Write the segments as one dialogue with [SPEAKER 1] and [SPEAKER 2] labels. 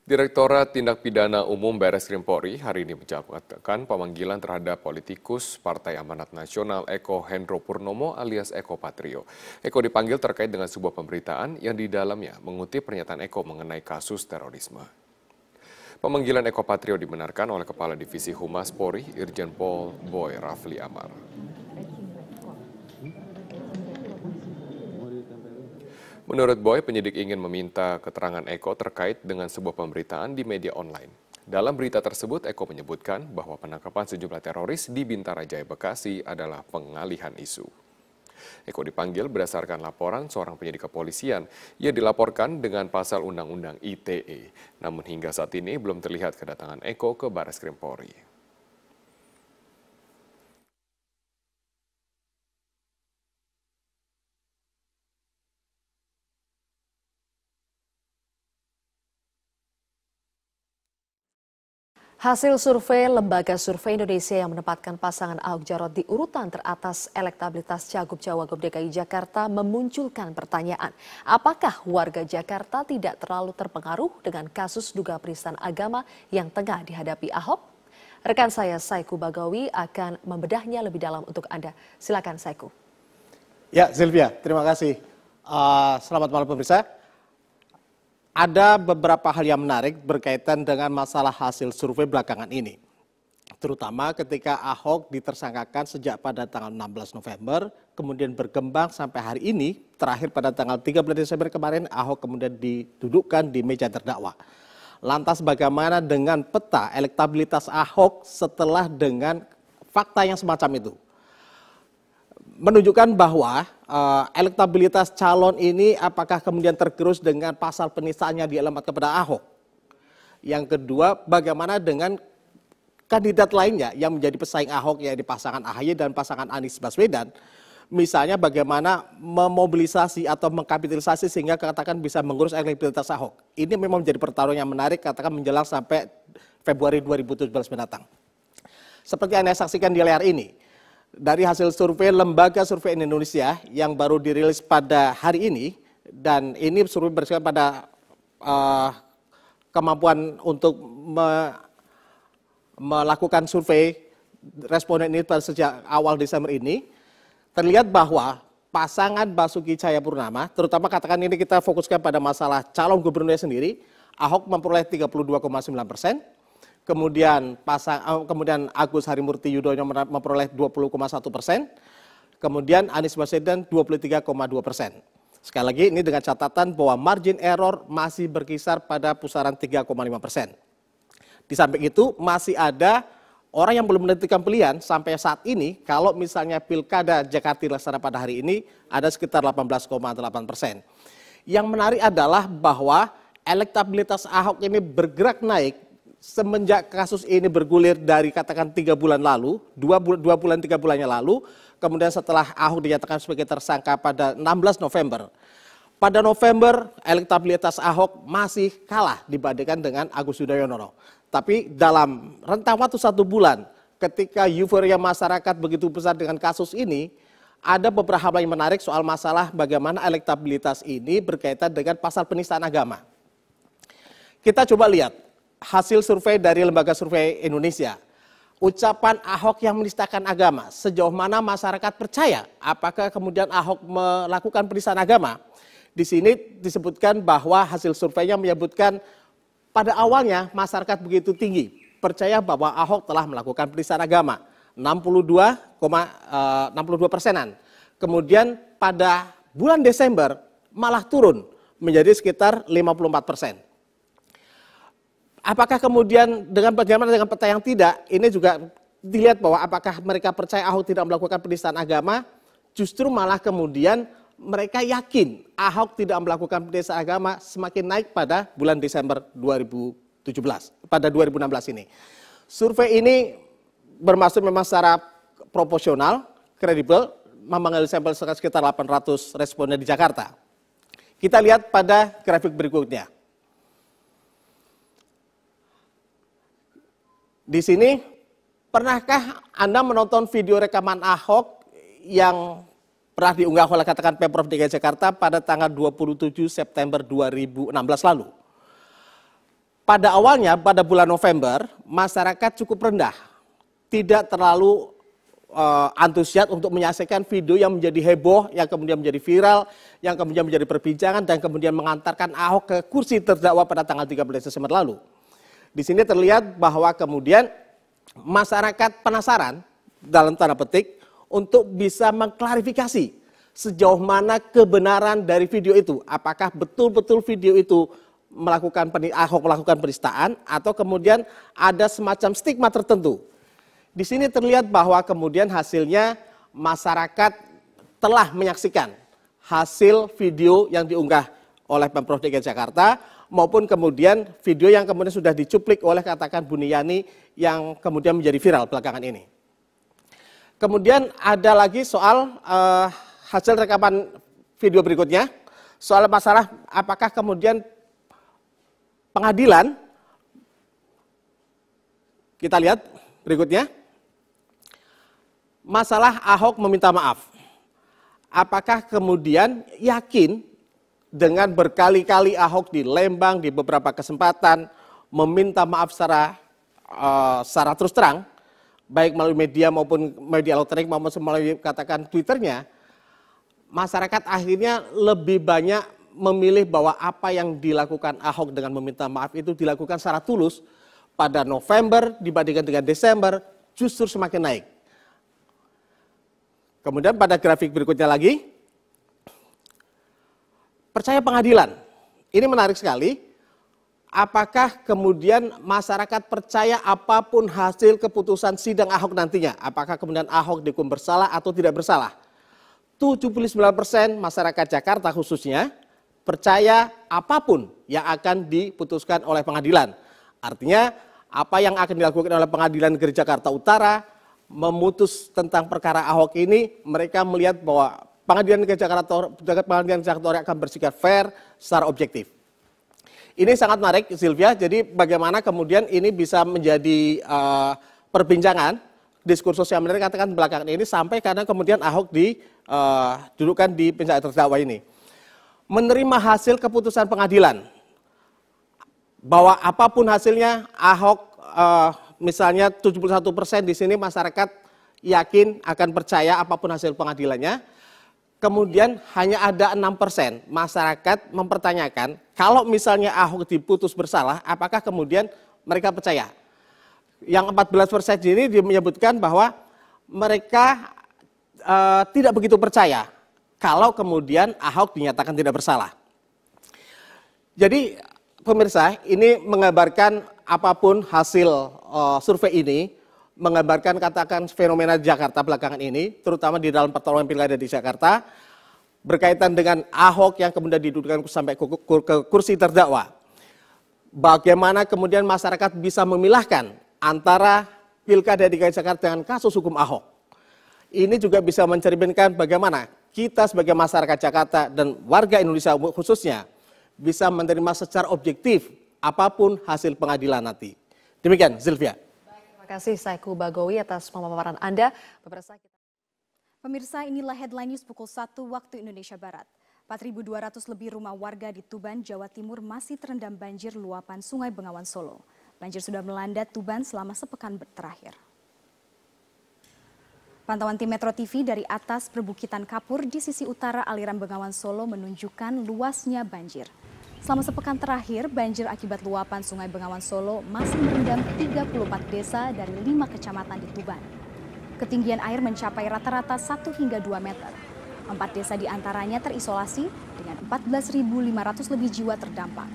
[SPEAKER 1] Direktorat Tindak Pidana Umum Barreskrim Polri hari ini mencatatkan pemanggilan terhadap politikus Partai Amanat Nasional Eko Hendro Purnomo alias Eko Patrio. Eko dipanggil terkait dengan sebuah pemberitaan yang di dalamnya mengutip pernyataan Eko mengenai kasus terorisme. Pemanggilan Eko Patrio dibenarkan oleh Kepala Divisi Humas Polri, Irjen Pol Boy Rafli Amar. Menurut Boy, penyidik ingin meminta keterangan Eko terkait dengan sebuah pemberitaan di media online. Dalam berita tersebut, Eko menyebutkan bahwa penangkapan sejumlah teroris di Bintara Jaya Bekasi adalah pengalihan isu. Eko dipanggil berdasarkan laporan seorang penyidik kepolisian. Ia dilaporkan dengan pasal Undang-Undang ITE. Namun hingga saat ini belum terlihat kedatangan Eko ke Barreskrim Polri.
[SPEAKER 2] Hasil survei Lembaga Survei Indonesia yang menempatkan pasangan Ahok Jarot di urutan teratas elektabilitas Cagup-Cawagup DKI Jakarta memunculkan pertanyaan, apakah warga Jakarta tidak terlalu terpengaruh dengan kasus dugaan penistaan agama yang tengah dihadapi Ahok? Rekan saya Saiku Bagawi akan membedahnya lebih dalam untuk Anda. Silakan Saiku.
[SPEAKER 3] Ya, Sylvia, terima kasih. Selamat malam pemirsa. Ada beberapa hal yang menarik berkaitan dengan masalah hasil survei belakangan ini. Terutama ketika Ahok ditersangkakan sejak pada tanggal 16 November, kemudian berkembang sampai hari ini, terakhir pada tanggal 13 Desember kemarin, Ahok kemudian didudukkan di meja terdakwa. Lantas bagaimana dengan peta elektabilitas Ahok setelah dengan fakta yang semacam itu? Menunjukkan bahwa elektabilitas calon ini apakah kemudian tergerus dengan pasal penistaannya dialamatkan kepada Ahok. Yang kedua, bagaimana dengan kandidat lainnya yang menjadi pesaing Ahok, yaitu pasangan AHY dan pasangan Anies Baswedan. Misalnya bagaimana memobilisasi atau mengkapitalisasi sehingga katakan bisa mengurus elektabilitas Ahok. Ini memang menjadi pertarungan yang menarik, katakan menjelang sampai Februari 2017 mendatang. Seperti Anda saksikan di layar ini, dari hasil survei Lembaga Survei Indonesia yang baru dirilis pada hari ini, dan ini survei bersifat pada kemampuan untuk melakukan survei responden ini pada sejak awal Desember ini, terlihat bahwa pasangan Basuki Cahayapurnama, terutama katakan ini kita fokuskan pada masalah calon gubernurnya sendiri, Ahok memperoleh 32,9%. Kemudian Agus Harimurti Yudhoyono memperoleh 20,1%, kemudian Anies Baswedan 23,2%. Sekali lagi ini dengan catatan bahwa margin error masih berkisar pada pusaran 3,5%. Di samping itu masih ada orang yang belum menentukan pilihan sampai saat ini. Kalau misalnya Pilkada Jakarta dilaksanakan pada hari ini ada sekitar 18,8%. Yang menarik adalah bahwa elektabilitas Ahok ini bergerak naik semenjak kasus ini bergulir dari katakan 3 bulan lalu, 2 bulan 3 bulannya lalu, kemudian setelah Ahok dinyatakan sebagai tersangka pada 16 November. Pada November, elektabilitas Ahok masih kalah dibandingkan dengan Agus Yudhoyono. Tapi dalam rentang waktu 1 bulan, ketika euforia masyarakat begitu besar dengan kasus ini, ada beberapa hal yang menarik soal masalah bagaimana elektabilitas ini berkaitan dengan pasal penistaan agama. Kita coba lihat hasil survei dari Lembaga Survei Indonesia. Ucapan Ahok yang menistakan agama, sejauh mana masyarakat percaya? Apakah kemudian Ahok melakukan penistaan agama? Di sini disebutkan bahwa hasil surveinya menyebutkan pada awalnya masyarakat begitu tinggi percaya bahwa Ahok telah melakukan penistaan agama, 62,62%. Kemudian pada bulan Desember malah turun menjadi sekitar 54%. Apakah kemudian bagaimana dengan peta yang tidak, ini juga dilihat bahwa apakah mereka percaya Ahok tidak melakukan penistaan agama, justru malah kemudian mereka yakin Ahok tidak melakukan penistaan agama semakin naik pada bulan Desember 2017, pada 2016 ini. Survei ini bermaksud memang secara proporsional, kredibel, mengambil sampel sekitar 800 responden di Jakarta. Kita lihat pada grafik berikutnya. Di sini, pernahkah Anda menonton video rekaman Ahok yang pernah diunggah oleh katakan Pemprov DKI Jakarta pada tanggal 27 September 2016 lalu? pada awalnya pada bulan November masyarakat cukup rendah, tidak terlalu antusias untuk menyaksikan video yang menjadi heboh, yang kemudian menjadi viral, yang kemudian menjadi perbincangan dan kemudian mengantarkan Ahok ke kursi terdakwa pada tanggal 13 Desember lalu. Di sini terlihat bahwa kemudian masyarakat penasaran dalam tanda petik untuk bisa mengklarifikasi sejauh mana kebenaran dari video itu. Apakah betul-betul video itu Ahok melakukan penistaan atau kemudian ada semacam stigma tertentu. Di sini terlihat bahwa kemudian hasilnya masyarakat telah menyaksikan hasil video yang diunggah oleh Pemprov DKI Jakarta maupun kemudian video yang kemudian sudah dicuplik oleh katakan Buniyani yang kemudian menjadi viral belakangan ini. Kemudian ada lagi soal hasil rekaman video berikutnya, soal masalah apakah kemudian pengadilan, kita lihat berikutnya, masalah Ahok meminta maaf. Apakah kemudian yakin dengan berkali-kali Ahok di Lembang di beberapa kesempatan meminta maaf secara terus terang, baik melalui media maupun media elektronik maupun melalui katakan Twitternya, masyarakat akhirnya lebih banyak memilih bahwa apa yang dilakukan Ahok dengan meminta maaf itu dilakukan secara tulus pada November dibandingkan dengan Desember justru semakin naik. Kemudian pada grafik berikutnya lagi, percaya pengadilan. Ini menarik sekali. Apakah kemudian masyarakat percaya apapun hasil keputusan sidang Ahok nantinya? Apakah kemudian Ahok dihukum bersalah atau tidak bersalah? 79% masyarakat Jakarta khususnya percaya apapun yang akan diputuskan oleh pengadilan. Artinya apa yang akan dilakukan oleh Pengadilan Negeri Jakarta Utara memutus tentang perkara Ahok ini, mereka melihat bahwa Pengadilan Negeri Jakarta akan bersikap fair secara objektif. Ini sangat menarik, Sylvia. Jadi bagaimana kemudian ini bisa menjadi perbincangan, diskursus yang menarik katakan belakangan ini sampai karena kemudian Ahok didudukkan di penjara terdakwa ini. Menerima hasil keputusan pengadilan, bahwa apapun hasilnya Ahok misalnya 71% di sini masyarakat yakin akan percaya apapun hasil pengadilannya. Kemudian hanya ada 6% masyarakat mempertanyakan kalau misalnya Ahok diputus bersalah, apakah kemudian mereka percaya. Yang 14% ini menyebutkan bahwa mereka tidak begitu percaya kalau kemudian Ahok dinyatakan tidak bersalah. Jadi pemirsa, ini menggambarkan apapun hasil survei ini, menggambarkan katakan fenomena Jakarta belakangan ini, terutama di dalam pertarungan pilkada di Jakarta, berkaitan dengan Ahok yang kemudian didudukkan sampai ke kursi terdakwa. Bagaimana kemudian masyarakat bisa memilahkan antara pilkada DKI Jakarta dengan kasus hukum Ahok. Ini juga bisa mencerminkan bagaimana kita sebagai masyarakat Jakarta dan warga Indonesia khususnya bisa menerima secara objektif apapun hasil pengadilan nanti. Demikian, Sylvia.
[SPEAKER 2] Terima kasih Saiku Bagowi atas pemaparan Anda.
[SPEAKER 4] Pemirsa, inilah headline news pukul 1 waktu Indonesia Barat. 4.200 lebih rumah warga di Tuban, Jawa Timur masih terendam banjir luapan Sungai Bengawan Solo. Banjir sudah melanda Tuban selama sepekan terakhir. Pantauan tim Metro TV dari atas perbukitan Kapur di sisi utara aliran Bengawan Solo menunjukkan luasnya banjir. Selama sepekan terakhir, banjir akibat luapan Sungai Bengawan Solo masih merendam 34 desa dari 5 kecamatan di Tuban. Ketinggian air mencapai rata-rata 1 hingga 2 meter. 4 desa diantaranya terisolasi dengan 14.500 lebih jiwa terdampak.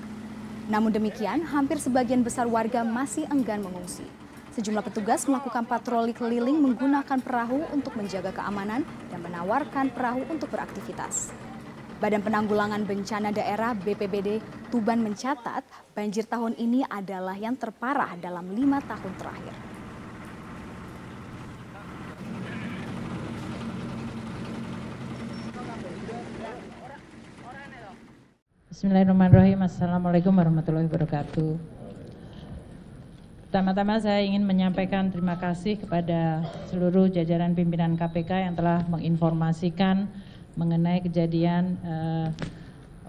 [SPEAKER 4] Namun demikian, hampir sebagian besar warga masih enggan mengungsi. Sejumlah petugas melakukan patroli keliling menggunakan perahu untuk menjaga keamanan dan menawarkan perahu untuk beraktivitas. Badan Penanggulangan Bencana Daerah BPBD Tuban mencatat banjir tahun ini adalah yang terparah dalam 5 tahun terakhir.
[SPEAKER 5] Bismillahirrahmanirrahim. Assalamualaikum warahmatullahi wabarakatuh. Pertama-tama saya ingin menyampaikan terima kasih kepada seluruh jajaran pimpinan KPK yang telah menginformasikan mengenai kejadian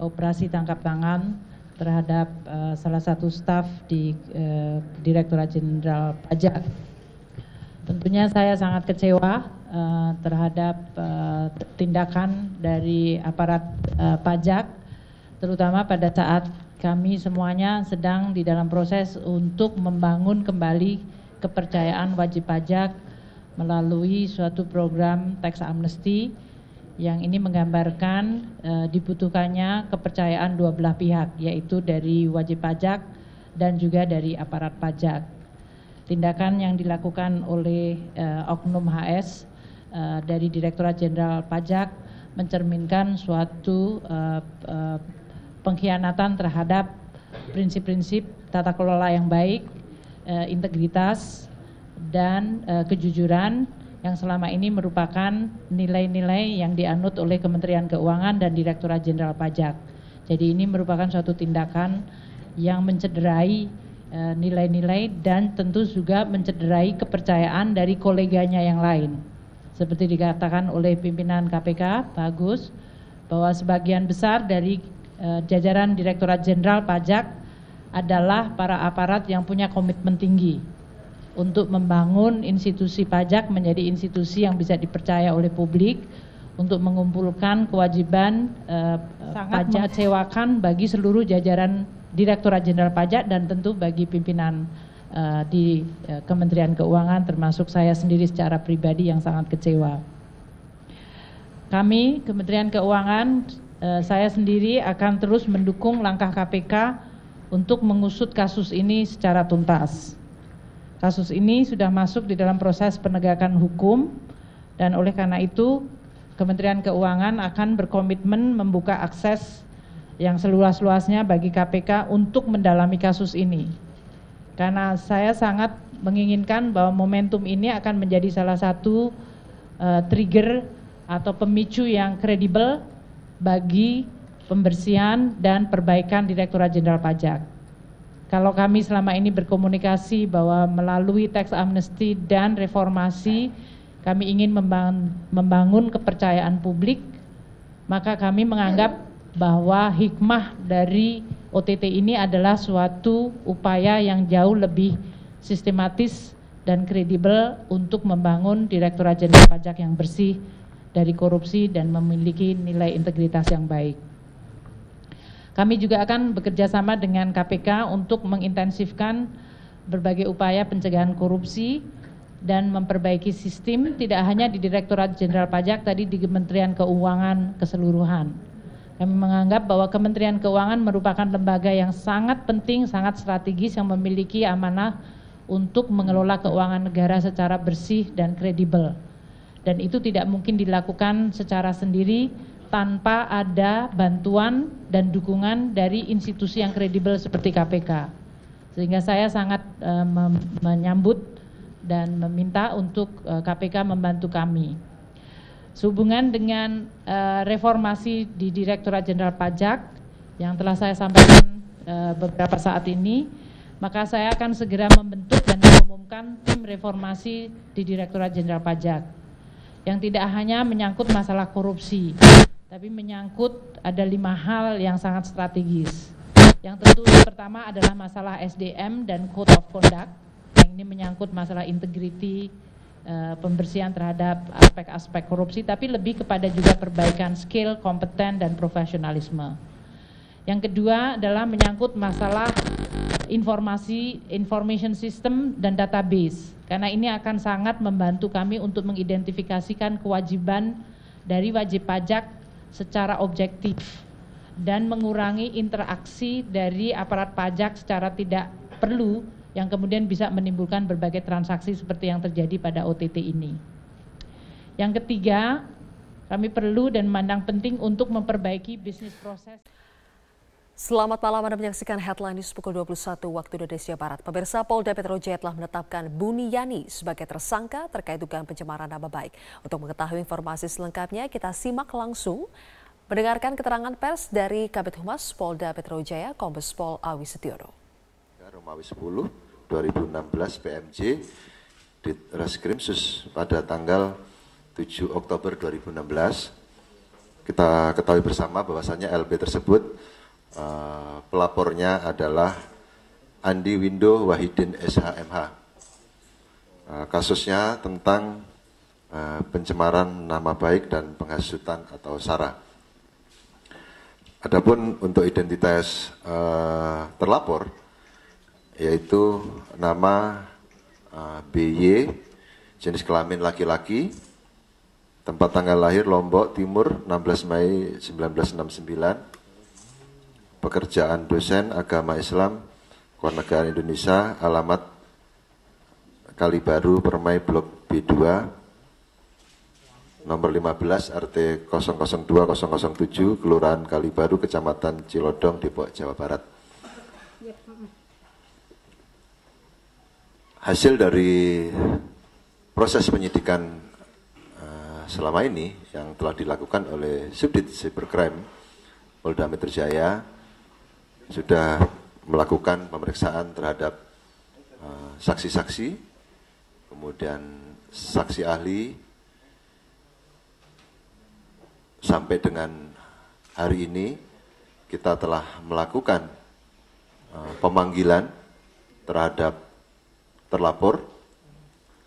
[SPEAKER 5] operasi tangkap tangan terhadap salah satu staf di Direktorat Jenderal Pajak. Tentunya saya sangat kecewa terhadap tindakan dari aparat pajak, terutama pada saat kami semuanya sedang di dalam proses untuk membangun kembali kepercayaan wajib pajak melalui suatu program tax amnesty yang ini menggambarkan dibutuhkannya kepercayaan dua belah pihak, yaitu dari wajib pajak dan juga dari aparat pajak. Tindakan yang dilakukan oleh Oknum HS dari Direktorat Jenderal Pajak mencerminkan suatu pengkhianatan terhadap prinsip-prinsip tata kelola yang baik, integritas, dan kejujuran yang selama ini merupakan nilai-nilai yang dianut oleh Kementerian Keuangan dan Direktorat Jenderal Pajak. Jadi ini merupakan suatu tindakan yang mencederai nilai-nilai dan tentu juga mencederai kepercayaan dari koleganya yang lain. Seperti dikatakan oleh pimpinan KPK, Pak Agus, bahwa sebagian besar dari jajaran Direktorat Jenderal Pajak adalah para aparat yang punya komitmen tinggi untuk membangun institusi pajak menjadi institusi yang bisa dipercaya oleh publik, untuk mengumpulkan kewajiban sangat mengecewakan bagi seluruh jajaran Direktorat Jenderal Pajak dan tentu bagi pimpinan di Kementerian Keuangan, termasuk saya sendiri secara pribadi yang sangat kecewa. Kami Kementerian Keuangan, saya sendiri akan terus mendukung langkah KPK untuk mengusut kasus ini secara tuntas. Kasus ini sudah masuk di dalam proses penegakan hukum dan oleh karena itu Kementerian Keuangan akan berkomitmen membuka akses yang seluas-luasnya bagi KPK untuk mendalami kasus ini. Karena saya sangat menginginkan bahwa momentum ini akan menjadi salah satu trigger atau pemicu yang kredibel bagi pembersihan dan perbaikan Direktorat Jenderal Pajak. Kalau kami selama ini berkomunikasi bahwa melalui tax amnesty dan reformasi kami ingin membangun kepercayaan publik, maka kami menganggap bahwa hikmah dari OTT ini adalah suatu upaya yang jauh lebih sistematis dan kredibel untuk membangun Direktorat Jenderal Pajak yang bersih dari korupsi dan memiliki nilai integritas yang baik. Kami juga akan bekerja sama dengan KPK untuk mengintensifkan berbagai upaya pencegahan korupsi dan memperbaiki sistem tidak hanya di Direktorat Jenderal Pajak, tadi di Kementerian Keuangan keseluruhan. Kami menganggap bahwa Kementerian Keuangan merupakan lembaga yang sangat penting, sangat strategis yang memiliki amanah untuk mengelola keuangan negara secara bersih dan kredibel. Dan itu tidak mungkin dilakukan secara sendiri tanpa ada bantuan dan dukungan dari institusi yang kredibel seperti KPK. Sehingga saya sangat menyambut dan meminta untuk KPK membantu kami. Sehubungan dengan reformasi di Direktorat Jenderal Pajak yang telah saya sampaikan beberapa saat ini, maka saya akan segera membentuk dan mengumumkan tim reformasi di Direktorat Jenderal Pajak yang tidak hanya menyangkut masalah korupsi, tapi menyangkut ada 5 hal yang sangat strategis. Yang tentu pertama adalah masalah SDM dan Code of Conduct, yang ini menyangkut masalah integriti, pembersihan terhadap aspek-aspek korupsi, tapi lebih kepada juga perbaikan skill, kompeten, dan profesionalisme. Yang kedua adalah menyangkut masalah information system dan database, karena ini akan sangat membantu kami untuk mengidentifikasikan kewajiban dari wajib pajak secara objektif dan mengurangi interaksi dari aparat pajak secara tidak perlu yang kemudian bisa menimbulkan berbagai transaksi seperti yang terjadi pada OTT ini. Yang ketiga, kami perlu dan memandang penting untuk memperbaiki bisnis proses.
[SPEAKER 2] Selamat malam, Anda menyaksikan Headline News pukul 21 waktu Indonesia Barat. Pemirsa, Polda Metro Jaya telah menetapkan Buniyani sebagai tersangka terkait dugaan pencemaran nama baik. Untuk mengetahui informasi selengkapnya, kita simak langsung mendengarkan keterangan pers dari Kabid Humas Polda Metro Jaya, Kombes Pol Awi Setiono.
[SPEAKER 6] Romawi 10 2016 PMJ di Reskrim Sus pada tanggal 7 Oktober 2016. Kita ketahui bersama bahwasannya LB tersebut Pelapornya adalah Andi Windo Wahidin SHMH. Kasusnya tentang pencemaran nama baik dan penghasutan atau SARA. Adapun untuk identitas terlapor, yaitu nama BY, jenis kelamin laki-laki, tempat tanggal lahir Lombok Timur 16 Mei 1969, pekerjaan dosen agama Islam, Kewarganegaraan Indonesia, alamat Kalibaru, Permai, Blok B2, nomor 15, RT 002007, Kelurahan Kalibaru, Kecamatan Cilodong, Depok, Jawa Barat. Hasil dari proses penyidikan selama ini yang telah dilakukan oleh Subdit Cybercrime Polda Metro Jaya sudah melakukan pemeriksaan terhadap saksi-saksi, kemudian saksi ahli, sampai dengan hari ini kita telah melakukan pemanggilan terhadap terlapor.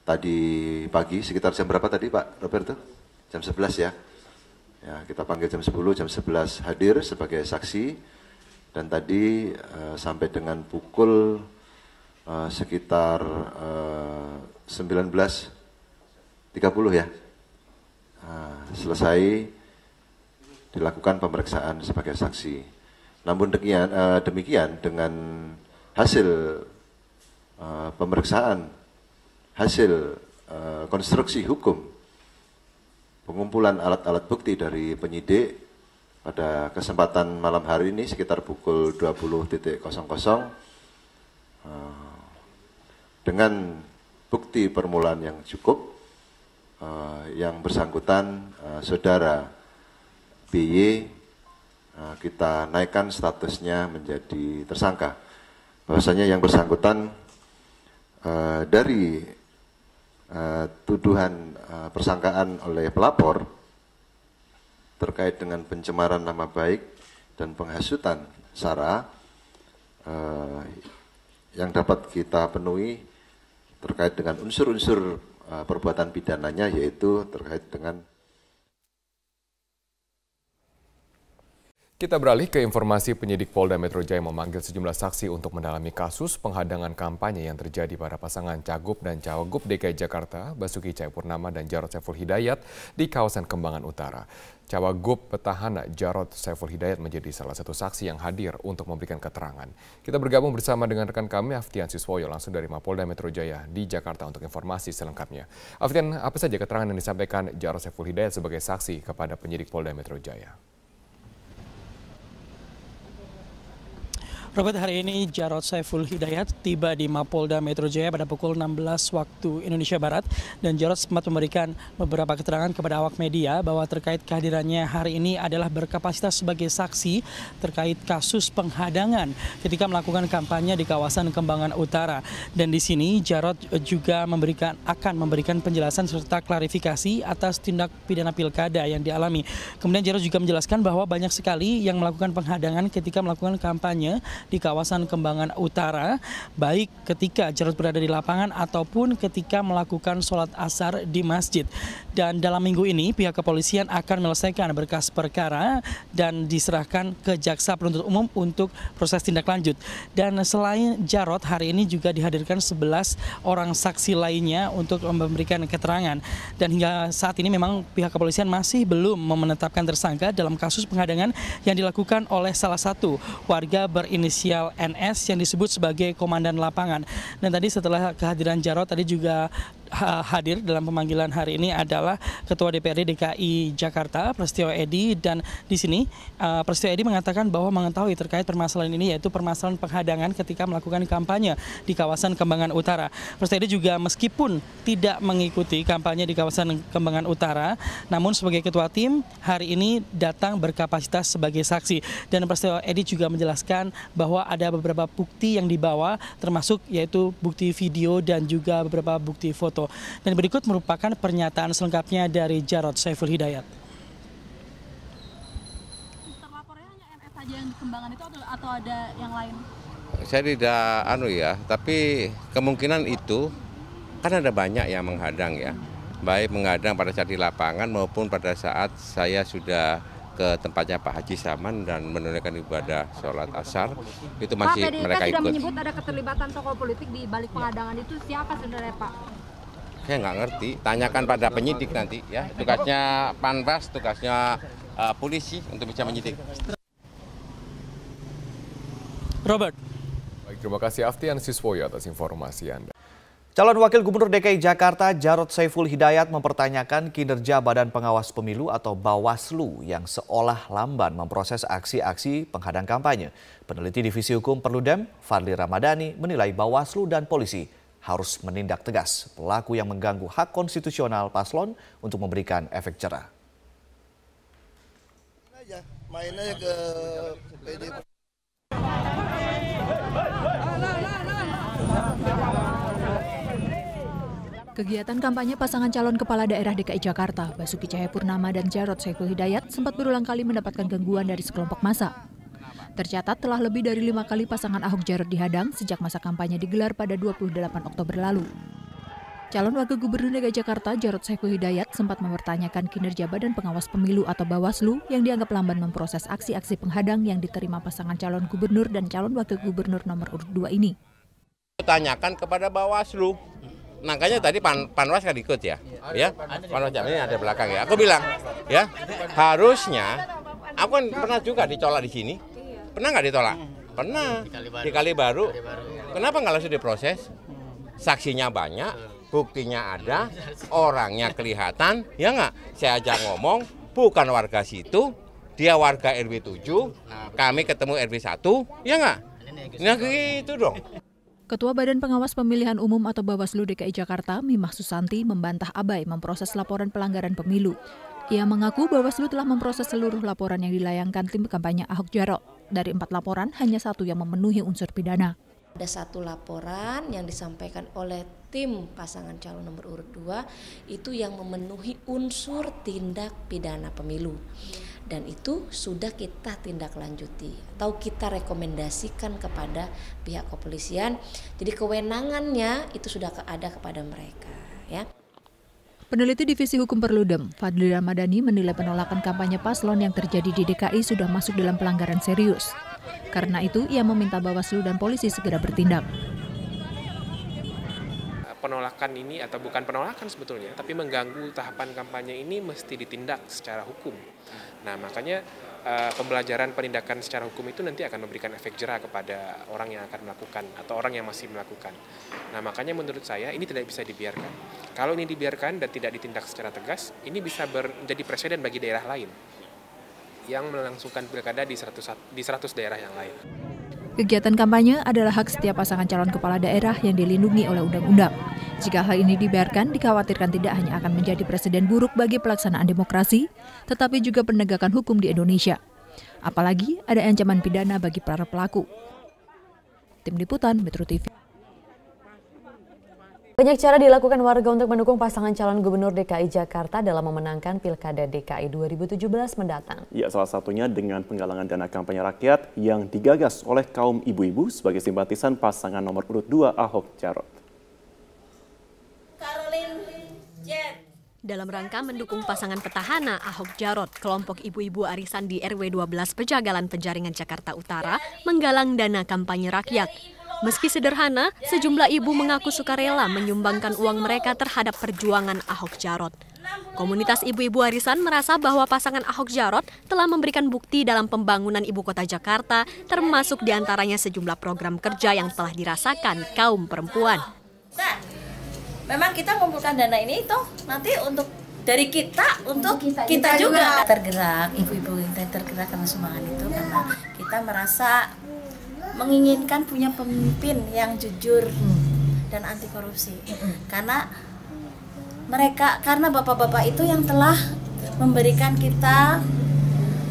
[SPEAKER 6] Tadi pagi sekitar jam berapa tadi Pak Roberto? Jam 11 ya. Ya, kita panggil jam 10, jam 11 hadir sebagai saksi. Dan tadi sampai dengan pukul sekitar 19.30 ya, selesai dilakukan pemeriksaan sebagai saksi. Namun demikian dengan hasil pemeriksaan, hasil konstruksi hukum, pengumpulan alat-alat bukti dari penyidik, pada kesempatan malam hari ini sekitar pukul 20.00 dengan bukti permulaan yang cukup, yang bersangkutan saudara BY kita naikkan statusnya menjadi tersangka. Bahwasanya yang bersangkutan dari tuduhan persangkaan oleh pelapor terkait dengan pencemaran nama baik dan penghasutan SARA yang dapat kita penuhi terkait dengan unsur-unsur perbuatan pidananya, yaitu terkait dengan.
[SPEAKER 1] Kita beralih ke informasi. Penyidik Polda Metro Jaya memanggil sejumlah saksi untuk mendalami kasus penghadangan kampanye yang terjadi pada pasangan Cagup dan Cawagup DKI Jakarta, Basuki Cahayapurnama dan Jarod Saiful Hidayat di kawasan Kembangan Utara. Cawagup petahana Jarod Saiful Hidayat menjadi salah satu saksi yang hadir untuk memberikan keterangan. Kita bergabung bersama dengan rekan kami Aftian Siswoyo langsung dari Mapolda Metro Jaya di Jakarta untuk informasi selengkapnya. Aftian, apa saja keterangan yang disampaikan Jarod Saiful Hidayat sebagai saksi kepada penyidik Polda Metro Jaya?
[SPEAKER 7] Robert, hari ini Jarod Saiful Hidayat tiba di Mapolda Metro Jaya pada pukul 16 waktu Indonesia Barat, dan Jarod sempat memberikan beberapa keterangan kepada awak media bahwa terkait kehadirannya hari ini adalah berkapasitas sebagai saksi terkait kasus penghadangan ketika melakukan kampanye di kawasan Kembangan Utara. Dan di sini Jarod juga akan memberikan penjelasan serta klarifikasi atas tindak pidana pilkada yang dialami. Kemudian Jarod juga menjelaskan bahwa banyak sekali yang melakukan penghadangan ketika melakukan kampanye di kawasan Kembangan Utara, baik ketika Jarod berada di lapangan ataupun ketika melakukan sholat asar di masjid. Dan dalam minggu ini pihak kepolisian akan menyelesaikan berkas perkara dan diserahkan ke jaksa penuntut umum untuk proses tindak lanjut. Dan selain Jarod, hari ini juga dihadirkan 11 orang saksi lainnya untuk memberikan keterangan. Dan hingga saat ini memang pihak kepolisian masih belum menetapkan tersangka dalam kasus penghadangan yang dilakukan oleh salah satu warga berinisial NS yang disebut sebagai komandan lapangan. Dan tadi setelah kehadiran Jarod, tadi juga hadir dalam pemanggilan hari ini adalah Ketua DPRD DKI Jakarta, Prasetyo Edy, dan di sini Prasetyo Edy mengatakan bahwa mengetahui terkait permasalahan ini, yaitu permasalahan penghadangan ketika melakukan kampanye di kawasan Kembangan Utara. Prasetyo Edy juga meskipun tidak mengikuti kampanye di kawasan Kembangan Utara, namun sebagai ketua tim hari ini datang berkapasitas sebagai saksi. Dan Prasetyo Edy juga menjelaskan bahwa ada beberapa bukti yang dibawa, termasuk yaitu bukti video dan juga beberapa bukti foto. Dan berikut merupakan pernyataan selengkapnya dari Jarod Saiful Hidayat.
[SPEAKER 8] Terlapornya hanya NS saja yang pertimbangan itu atau ada yang lain?
[SPEAKER 9] Saya tidak tapi kemungkinan itu kan ada banyak yang menghadang ya. Baik menghadang pada saat di lapangan maupun pada saat saya sudah ke tempatnya Pak Haji Saman dan menunaikan ibadah sholat asar, itu masih
[SPEAKER 8] Pak,
[SPEAKER 9] mereka ikut.
[SPEAKER 8] Pak, menyebut ada keterlibatan tokoh politik di balik penghadangan itu, siapa sebenarnya Pak?
[SPEAKER 9] Saya nggak ngerti, tanyakan pada penyidik nanti ya. Tugasnya Panwas, tugasnya polisi untuk bisa menyidik.
[SPEAKER 7] Robert.
[SPEAKER 1] Baik, terima kasih Aftian Siswoyo atas informasi Anda.
[SPEAKER 10] Calon Wakil Gubernur DKI Jakarta Jarod Saiful Hidayat mempertanyakan kinerja Badan Pengawas Pemilu atau Bawaslu yang seolah lamban memproses aksi-aksi penghadang kampanye. Peneliti Divisi Hukum Perludem, Fadli Ramadhani, menilai Bawaslu dan polisi harus menindak tegas pelaku yang mengganggu hak konstitusional paslon untuk memberikan efek jerah.
[SPEAKER 11] Main aja ke PD.
[SPEAKER 12] Kegiatan kampanye pasangan calon kepala daerah DKI Jakarta, Basuki Cahayapurnama dan Jarod Saiful Hidayat sempat berulang kali mendapatkan gangguan dari sekelompok massa. Tercatat telah lebih dari 5 kali pasangan Ahok Jarot dihadang sejak masa kampanye digelar pada 28 Oktober lalu. Calon Wakil Gubernur DKI Jakarta Jarod Saiful Hidayat sempat mempertanyakan kinerja Badan Pengawas Pemilu atau Bawaslu yang dianggap lamban memproses aksi-aksi penghadang yang diterima pasangan calon gubernur dan calon wakil gubernur nomor urut 2 ini.
[SPEAKER 9] Tanyakan kepada Bawaslu. Makanya tadi Panwas kan ikut ya, Panwas ini ada belakang ya. Aku bilang, ya harusnya, aku kan pernah juga ditolak di sini, pernah nggak ditolak? Pernah, di Kalibaru. Kenapa nggak langsung diproses? Saksinya banyak, buktinya ada, orangnya kelihatan, ya nggak? Saya aja ngomong, bukan warga situ, dia warga RW 7, kami ketemu RW 1, ya nggak? Nah gitu dong.
[SPEAKER 12] Ketua Badan Pengawas Pemilihan Umum atau Bawaslu DKI Jakarta, Mimah Susanti, membantah abai memproses laporan pelanggaran pemilu. Ia mengaku Bawaslu telah memproses seluruh laporan yang dilayangkan tim kampanye Ahok Jarot. Dari 4 laporan, hanya 1 yang memenuhi unsur pidana.
[SPEAKER 13] Ada 1 laporan yang disampaikan oleh tim pasangan calon nomor urut 2 itu yang memenuhi unsur tindak pidana pemilu. Dan itu sudah kita tindak lanjuti atau kita rekomendasikan kepada pihak kepolisian. Jadi kewenangannya itu sudah ada kepada mereka, ya.
[SPEAKER 12] Peneliti Divisi Hukum Perludem, Fadli Ramadhani, menilai penolakan kampanye paslon yang terjadi di DKI sudah masuk dalam pelanggaran serius. Karena itu, ia meminta Bawaslu dan polisi segera bertindak.
[SPEAKER 14] Penolakan ini atau bukan penolakan sebetulnya, tapi mengganggu tahapan kampanye ini mesti ditindak secara hukum. Nah, makanya pembelajaran penindakan secara hukum itu nanti akan memberikan efek jerah kepada orang yang akan melakukan atau orang yang masih melakukan. Nah, makanya menurut saya ini tidak bisa dibiarkan. Kalau ini dibiarkan dan tidak ditindak secara tegas, ini bisa menjadi presiden bagi daerah lain yang melangsungkan pilkada di 100 daerah yang lain.
[SPEAKER 12] Kegiatan kampanye adalah hak setiap pasangan calon kepala daerah yang dilindungi oleh undang-undang. Jika hal ini dibiarkan, dikhawatirkan tidak hanya akan menjadi presiden buruk bagi pelaksanaan demokrasi, tetapi juga penegakan hukum di Indonesia. Apalagi ada ancaman pidana bagi para pelaku. Tim Liputan Metro TV.
[SPEAKER 2] Banyak cara dilakukan warga untuk mendukung pasangan calon gubernur DKI Jakarta dalam memenangkan Pilkada DKI 2017 mendatang.
[SPEAKER 15] Ya, salah satunya dengan penggalangan dana kampanye rakyat yang digagas oleh kaum ibu-ibu sebagai simpatisan pasangan nomor urut 2 Ahok Jarot.
[SPEAKER 16] Dalam rangka mendukung pasangan petahana Ahok Jarot, kelompok ibu-ibu arisan di RW 12 Pejagalan Penjaringan Jakarta Utara menggalang dana kampanye rakyat. Meski sederhana, sejumlah ibu mengaku sukarela menyumbangkan uang mereka terhadap perjuangan Ahok Jarot. Komunitas ibu-ibu arisan merasa bahwa pasangan Ahok Jarot telah memberikan bukti dalam pembangunan ibu kota Jakarta, termasuk diantaranya sejumlah program kerja yang telah dirasakan kaum perempuan.
[SPEAKER 17] Nah, memang kita mengumpulkan dana ini itu nanti untuk dari kita untuk kita juga tergerak, ibu-ibu kita tergerak karena sumbangan itu karena kita merasa menginginkan punya pemimpin yang jujur dan anti korupsi. Karena bapak-bapak itu yang telah memberikan kita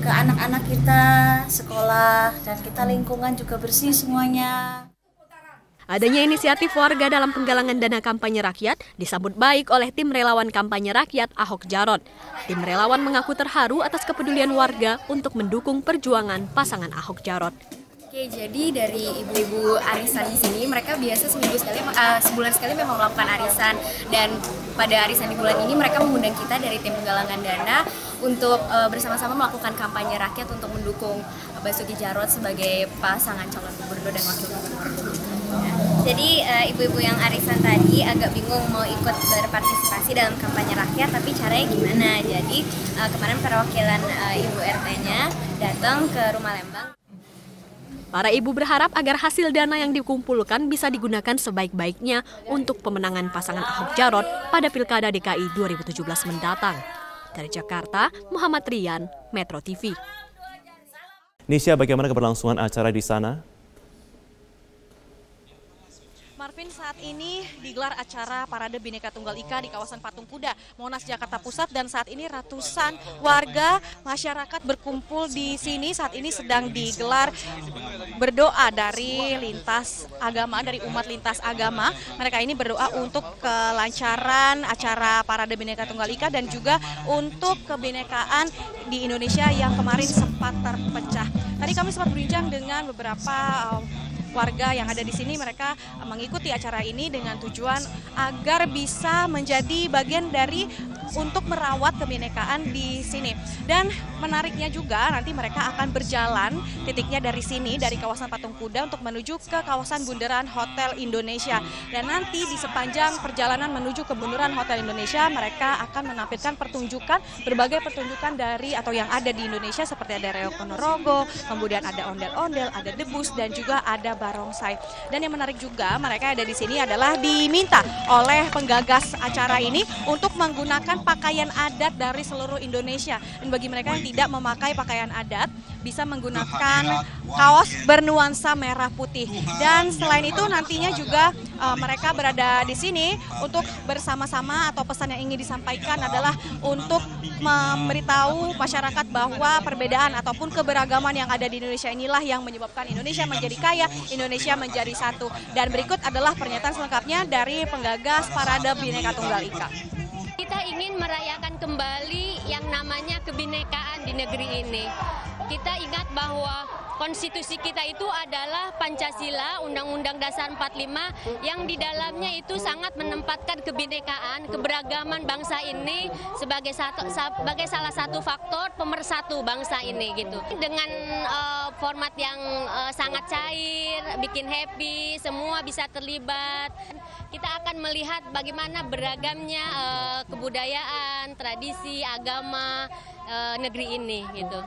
[SPEAKER 17] ke anak-anak kita sekolah dan kita lingkungan juga bersih semuanya.
[SPEAKER 16] Adanya inisiatif warga dalam penggalangan dana kampanye rakyat disambut baik oleh tim relawan kampanye rakyat Ahok Jarot. Tim relawan mengaku terharu atas kepedulian warga untuk mendukung perjuangan pasangan Ahok Jarot.
[SPEAKER 18] Oke, jadi dari ibu-ibu arisan di sini, mereka biasa sebulan sekali memang melakukan arisan, dan pada arisan di bulan ini mereka mengundang kita dari tim penggalangan dana untuk bersama-sama melakukan kampanye rakyat untuk mendukung Basuki Jarot sebagai pasangan calon gubernur dan wakil gubernur.
[SPEAKER 19] Jadi ibu-ibu yang arisan tadi agak bingung mau ikut berpartisipasi dalam kampanye rakyat, tapi caranya gimana? Jadi kemarin perwakilan ibu RT-nya datang ke Rumah Lembang.
[SPEAKER 16] Para ibu berharap agar hasil dana yang dikumpulkan bisa digunakan sebaik-baiknya untuk pemenangan pasangan Ahok Jarot pada Pilkada DKI 2017 mendatang. Dari Jakarta, Muhammad Rian, Metro TV.
[SPEAKER 15] Nisha, bagaimana keberlangsungan acara di sana?
[SPEAKER 20] Marvin, saat ini digelar acara Parade Bhinneka Tunggal Ika di kawasan Patung Kuda, Monas, Jakarta Pusat, dan saat ini ratusan warga masyarakat berkumpul di sini. Saat ini sedang digelar berdoa dari lintas agama, dari umat lintas agama. Mereka ini berdoa untuk kelancaran acara Parade Bhinneka Tunggal Ika dan juga untuk kebinekaan di Indonesia yang kemarin sempat terpecah. Tadi kami sempat berbincang dengan beberapa warga yang ada di sini. Mereka mengikuti acara ini dengan tujuan agar bisa menjadi bagian dari untuk merawat kebinekaan di sini. Dan menariknya juga nanti mereka akan berjalan titiknya dari sini, dari kawasan Patung Kuda untuk menuju ke kawasan Bundaran Hotel Indonesia. Dan nanti di sepanjang perjalanan menuju ke Bundaran Hotel Indonesia, mereka akan menampilkan pertunjukan, berbagai pertunjukan dari atau yang ada di Indonesia seperti ada reok ponorogo, kemudian ada ondel-ondel, ada debus, dan juga ada barongsai. Dan yang menarik juga, mereka ada di sini adalah diminta oleh penggagas acara ini untuk menggunakan pakaian adat dari seluruh Indonesia. Dan bagi mereka yang tidak memakai pakaian adat, bisa menggunakan kaos bernuansa merah putih. Dan selain itu nantinya juga mereka berada di sini untuk bersama-sama, atau pesan yang ingin disampaikan adalah untuk memberitahu masyarakat bahwa perbedaan ataupun keberagaman yang ada di Indonesia inilah yang menyebabkan Indonesia menjadi kaya, Indonesia menjadi satu. Dan berikut adalah pernyataan selengkapnya dari penggagas Parade Bhinneka Tunggal Ika.
[SPEAKER 21] Kita ingin merayakan kembali yang namanya kebinekaan di negeri ini. Kita ingat bahwa konstitusi kita itu adalah Pancasila, Undang-Undang Dasar 45, yang di dalamnya itu sangat menempatkan kebinekaan, keberagaman bangsa ini sebagai salah satu faktor pemersatu bangsa ini gitu. Dengan format yang sangat cair, bikin happy, semua bisa terlibat. Kita akan melihat bagaimana beragamnya kebudayaan, tradisi, agama negeri ini gitu.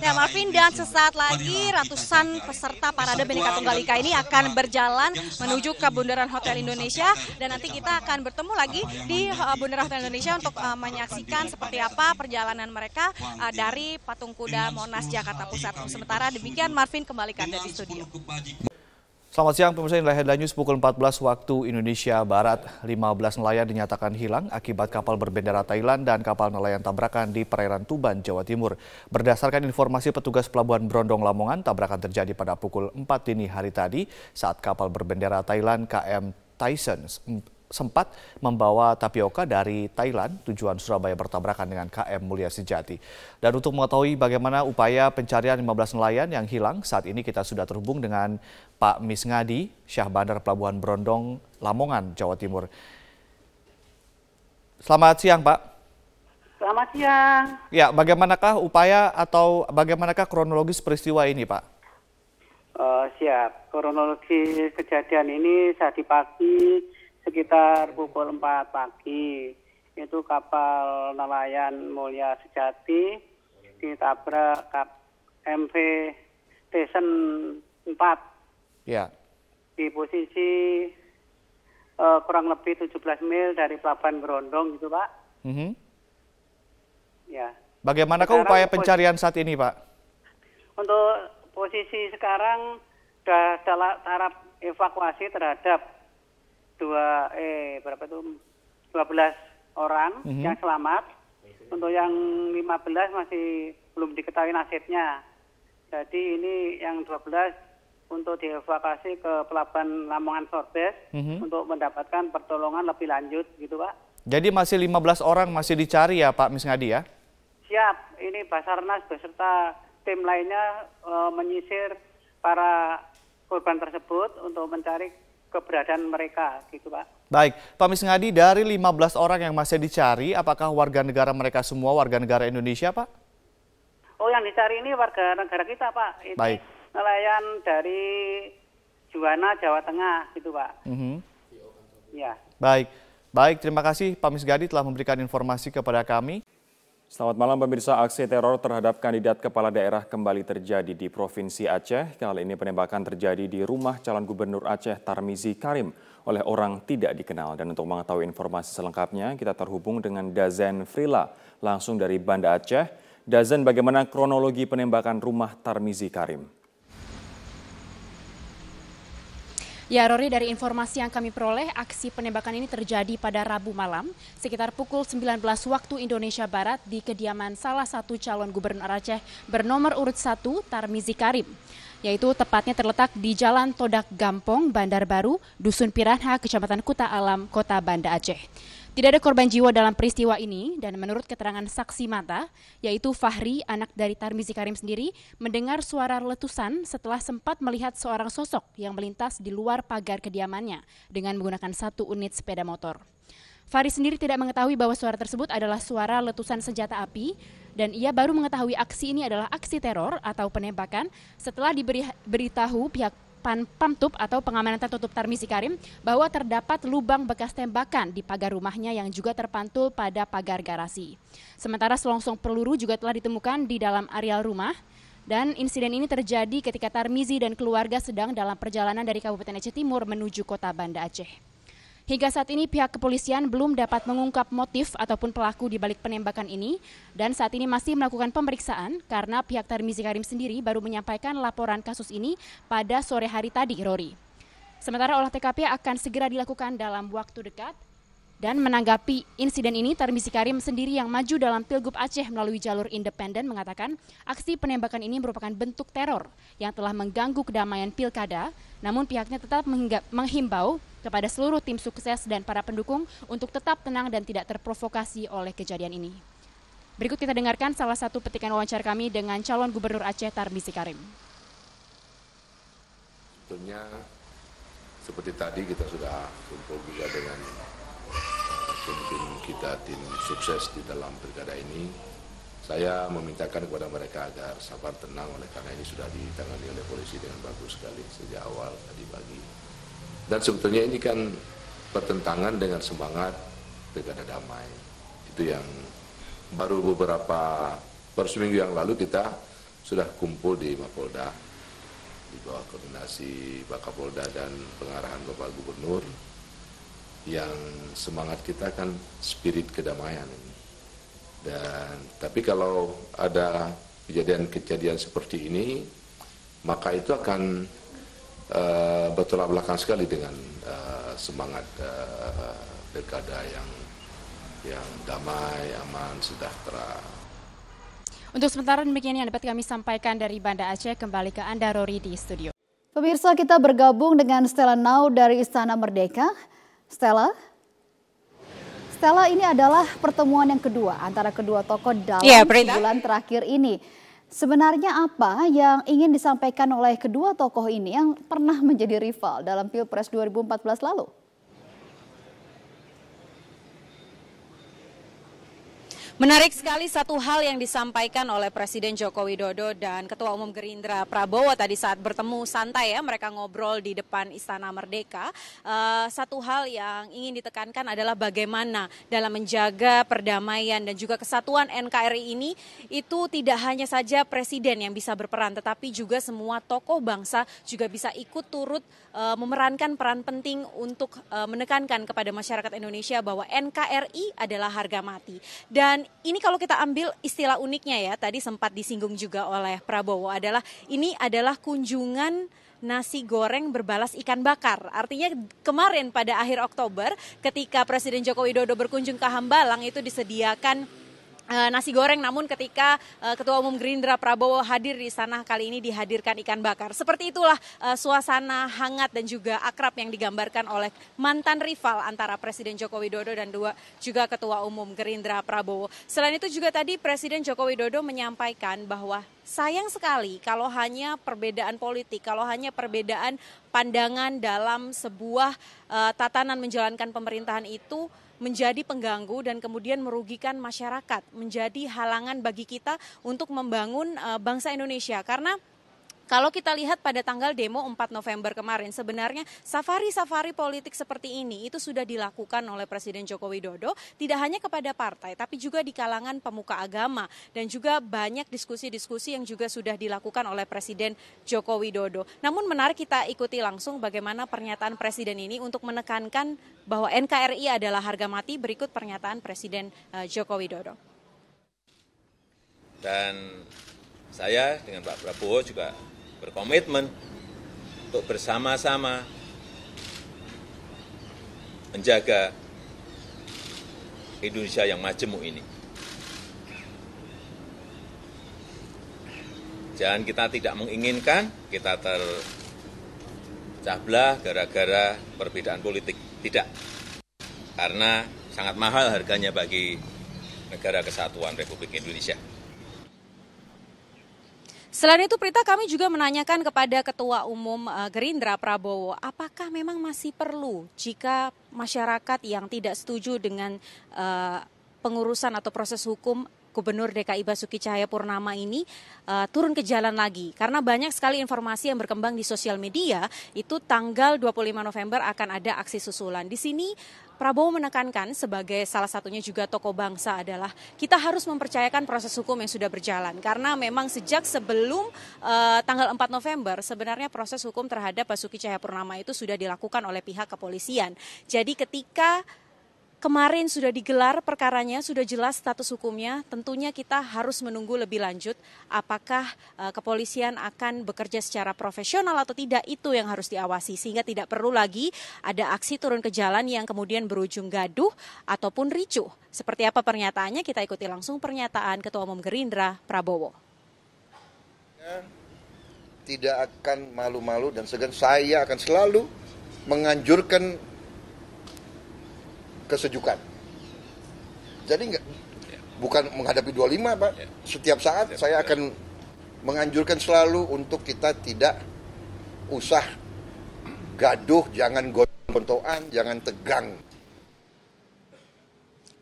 [SPEAKER 20] Ya Marvin, dan sesaat lagi ratusan peserta Parade Bhinneka Tunggal Ika ini akan berjalan menuju ke Bundaran Hotel Indonesia, dan nanti kita akan bertemu lagi di Bundaran Hotel Indonesia untuk menyaksikan seperti apa perjalanan mereka dari Patung Kuda Monas, Jakarta Pusat. Sementara demikian, Marvin, kembali ke Anda di studio.
[SPEAKER 10] Selamat siang pemirsa, inilah Headline News pukul 14 waktu Indonesia Barat. 15 nelayan dinyatakan hilang akibat kapal berbendera Thailand dan kapal nelayan tabrakan di perairan Tuban, Jawa Timur. Berdasarkan informasi petugas Pelabuhan Brondong Lamongan, tabrakan terjadi pada pukul 4 dini hari tadi saat kapal berbendera Thailand KM Tyson sempat membawa tapioka dari Thailand tujuan Surabaya bertabrakan dengan KM Mulia Sejati. Dan untuk mengetahui bagaimana upaya pencarian 15 nelayan yang hilang, saat ini kita sudah terhubung dengan Pak Misngadi, Syah Bandar Pelabuhan Brondong, Lamongan, Jawa Timur. Selamat siang, Pak.
[SPEAKER 22] Selamat siang.
[SPEAKER 10] Ya, bagaimanakah upaya atau bagaimanakah kronologis peristiwa ini, Pak?
[SPEAKER 22] Siap. Kronologi kejadian ini saat di pagi sekitar pukul 4 pagi, itu kapal nelayan Mulia Sejati ditabrak MV Tyson 4
[SPEAKER 10] ya.
[SPEAKER 22] Di posisi kurang lebih 17 mil dari Pelabuhan Brondong gitu, Pak. Ya.
[SPEAKER 10] Bagaimanakah upaya pencarian saat ini, Pak?
[SPEAKER 22] Untuk posisi sekarang sudah dalam tahap evakuasi terhadap 12 orang yang selamat. Untuk yang 15 masih belum diketahui nasibnya. Jadi ini yang 12 untuk dievakuasi ke Pelabuhan Lamongan Sorbes untuk mendapatkan pertolongan lebih lanjut gitu Pak.
[SPEAKER 10] Jadi masih 15 orang masih dicari ya Pak Misngadi ya?
[SPEAKER 22] Siap, ini Basarnas beserta tim lainnya menyisir para korban tersebut untuk mencari keberadaan mereka gitu Pak.
[SPEAKER 10] Baik, Pak Misngadi, dari 15 orang yang masih dicari, apakah warga negara mereka semua warga negara Indonesia Pak?
[SPEAKER 22] Oh, yang dicari ini warga negara kita Pak. Ini
[SPEAKER 10] baik.
[SPEAKER 22] Nelayan dari Juwana, Jawa Tengah gitu Pak. Ya.
[SPEAKER 10] Baik, terima kasih Pak Misngadi telah memberikan informasi kepada kami.
[SPEAKER 1] Selamat malam pemirsa, aksi teror terhadap kandidat kepala daerah kembali terjadi di Provinsi Aceh. Kali ini penembakan terjadi di rumah calon gubernur Aceh Tarmizi Karim oleh orang tidak dikenal. Dan untuk mengetahui informasi selengkapnya, kita terhubung dengan Dazen Frila langsung dari Banda Aceh. Dazen, bagaimana kronologi penembakan rumah Tarmizi Karim?
[SPEAKER 3] Ya, Rory, dari informasi yang kami peroleh, aksi penembakan ini terjadi pada Rabu malam sekitar pukul 19 waktu Indonesia Barat di kediaman salah satu calon gubernur Aceh bernomor urut 1 Tarmizi Karim, yaitu tepatnya terletak di Jalan Todak Gampong, Bandar Baru, Dusun Piranha, Kecamatan Kuta Alam, Kota Banda Aceh. Tidak ada korban jiwa dalam peristiwa ini dan menurut keterangan saksi mata, yaitu Fahri, anak dari Tarmizi Karim sendiri, mendengar suara letusan setelah sempat melihat seorang sosok yang melintas di luar pagar kediamannya dengan menggunakan 1 unit sepeda motor. Fahri sendiri tidak mengetahui bahwa suara tersebut adalah suara letusan senjata api dan ia baru mengetahui aksi ini adalah aksi teror atau penembakan setelah diberitahu pihak Pamtup atau pengamanan tertutup Tarmizi Karim bahwa terdapat lubang bekas tembakan di pagar rumahnya yang juga terpantul pada pagar garasi. Sementara selongsong peluru juga telah ditemukan di dalam areal rumah dan insiden ini terjadi ketika Tarmizi dan keluarga sedang dalam perjalanan dari Kabupaten Aceh Timur menuju Kota Banda Aceh. Hingga saat ini pihak kepolisian belum dapat mengungkap motif ataupun pelaku di balik penembakan ini dan saat ini masih melakukan pemeriksaan karena pihak Tarmizi Karim sendiri baru menyampaikan laporan kasus ini pada sore hari tadi, Rory. Sementara olah TKP akan segera dilakukan dalam waktu dekat. Dan menanggapi insiden ini, Tarmizi Karim sendiri yang maju dalam Pilgub Aceh melalui jalur independen mengatakan aksi penembakan ini merupakan bentuk teror yang telah mengganggu kedamaian pilkada, namun pihaknya tetap menghimbau kepada seluruh tim sukses dan para pendukung untuk tetap tenang dan tidak terprovokasi oleh kejadian ini. Berikut kita dengarkan salah satu petikan wawancara kami dengan calon gubernur Aceh Tarmizi Karim.
[SPEAKER 4] Sebetulnya seperti tadi kita sudah kumpul juga dengan tim kita, tim sukses di dalam pilkada ini. Saya memintakan kepada mereka agar sabar tenang oleh karena ini sudah ditangani oleh polisi dengan bagus sekali sejak awal tadi pagi. Dan sebetulnya ini kan bertentangan dengan semangat pilkada damai. Itu yang baru seminggu yang lalu kita sudah kumpul di Mapolda di bawah koordinasi Bakapolda dan pengarahan Bapak Gubernur. Yang semangat kita kan spirit kedamaian ini. Tapi kalau ada kejadian-kejadian seperti ini, maka itu akan bertolak belakang sekali dengan semangat pilkada yang damai, aman, sejahtera.
[SPEAKER 3] Untuk sementara demikian yang dapat kami sampaikan dari Banda Aceh. Kembali ke Anda, Rory, di studio.
[SPEAKER 23] Pemirsa, kita bergabung dengan Stella Now dari Istana Merdeka. Stella, ini adalah pertemuan yang kedua antara kedua tokoh dalam sebulan terakhir ini. Sebenarnya apa yang ingin disampaikan oleh kedua tokoh ini yang pernah menjadi rival dalam Pilpres 2014 lalu?
[SPEAKER 3] Menarik sekali satu hal yang disampaikan oleh Presiden Joko Widodo dan Ketua Umum Gerindra Prabowo tadi saat bertemu santai ya, mereka ngobrol di depan Istana Merdeka. Satu hal yang ingin ditekankan adalah bagaimana dalam menjaga perdamaian dan juga kesatuan NKRI ini itu tidak hanya saja Presiden yang bisa berperan, tetapi juga semua tokoh bangsa juga bisa ikut turut memerankan peran penting untuk menekankan kepada masyarakat Indonesia bahwa NKRI adalah harga mati. Dan ini kalau kita ambil istilah uniknya ya, tadi sempat disinggung juga oleh Prabowo ini adalah kunjungan nasi goreng berbalas ikan bakar. Artinya kemarin pada akhir Oktober ketika Presiden Joko Widodo berkunjung ke Hambalang itu disediakan
[SPEAKER 20] nasi goreng, namun ketika Ketua Umum Gerindra Prabowo hadir di sana, kali ini dihadirkan ikan bakar. Seperti itulah suasana hangat dan juga akrab yang digambarkan oleh mantan rival antara Presiden Joko Widodo dan juga Ketua Umum Gerindra Prabowo. Selain itu juga tadi Presiden Joko Widodo menyampaikan bahwa sayang sekali kalau hanya perbedaan politik, kalau hanya perbedaan pandangan dalam sebuah tatanan menjalankan pemerintahan itu menjadi pengganggu dan kemudian merugikan masyarakat, menjadi halangan bagi kita untuk membangun bangsa Indonesia. Karena kalau kita lihat pada tanggal demo 4 November kemarin, sebenarnya safari-safari politik seperti ini itu sudah dilakukan oleh Presiden Joko Widodo, tidak hanya kepada partai, tapi juga di kalangan pemuka agama, dan juga banyak diskusi-diskusi yang juga sudah dilakukan oleh Presiden Joko Widodo. Namun menarik kita ikuti langsung bagaimana pernyataan Presiden ini untuk menekankan bahwa NKRI adalah harga mati. Berikut pernyataan Presiden Joko Widodo.
[SPEAKER 5] Dan saya dengan Pak Prabowo juga berkomitmen untuk bersama-sama menjaga Indonesia yang majemuk ini. Jangan kita tidak menginginkan kita terpecah belah gara-gara perbedaan politik. Tidak. Karena sangat mahal harganya bagi negara kesatuan Republik Indonesia.
[SPEAKER 20] Selain itu, Prita, kami juga menanyakan kepada Ketua Umum Gerindra Prabowo, apakah memang masih perlu jika masyarakat yang tidak setuju dengan pengurusan atau proses hukum Gubernur DKI Basuki Cahayapurnama ini turun ke jalan lagi. Karena banyak sekali informasi yang berkembang di sosial media, itu tanggal 25 November akan ada aksi susulan. Di sini Prabowo menekankan sebagai salah satunya juga tokoh bangsa adalah kita harus mempercayakan proses hukum yang sudah berjalan. Karena memang sejak sebelum tanggal 4 November sebenarnya proses hukum terhadap Basuki Cahayapurnama itu sudah dilakukan oleh pihak kepolisian. Jadi ketika kemarin sudah digelar perkaranya, sudah jelas status hukumnya, tentunya kita harus menunggu lebih lanjut apakah kepolisian akan bekerja secara profesional atau tidak, itu yang harus diawasi. Sehingga tidak perlu lagi ada aksi turun ke jalan yang kemudian berujung gaduh ataupun ricuh. Seperti apa pernyataannya, kita ikuti langsung pernyataan Ketua Umum Gerindra Prabowo.
[SPEAKER 6] Tidak akan malu-malu dan segan, saya akan selalu menganjurkan kesejukan. Jadi bukan menghadapi 25, Pak. Setiap saat saya akan menganjurkan selalu untuk kita tidak usah gaduh, jangan gontok-gontokan, jangan tegang.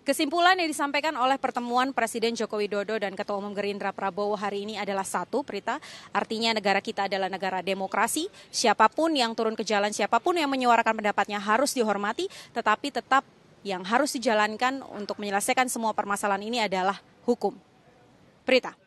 [SPEAKER 20] Kesimpulan yang disampaikan oleh pertemuan Presiden Joko Widodo dan Ketua Umum Gerindra Prabowo hari ini adalah satu, Prita. Artinya negara kita adalah negara demokrasi. Siapapun yang turun ke jalan, siapapun yang menyuarakan pendapatnya harus dihormati, tetapi tetap yang harus dijalankan untuk menyelesaikan semua permasalahan ini adalah hukum. Prita.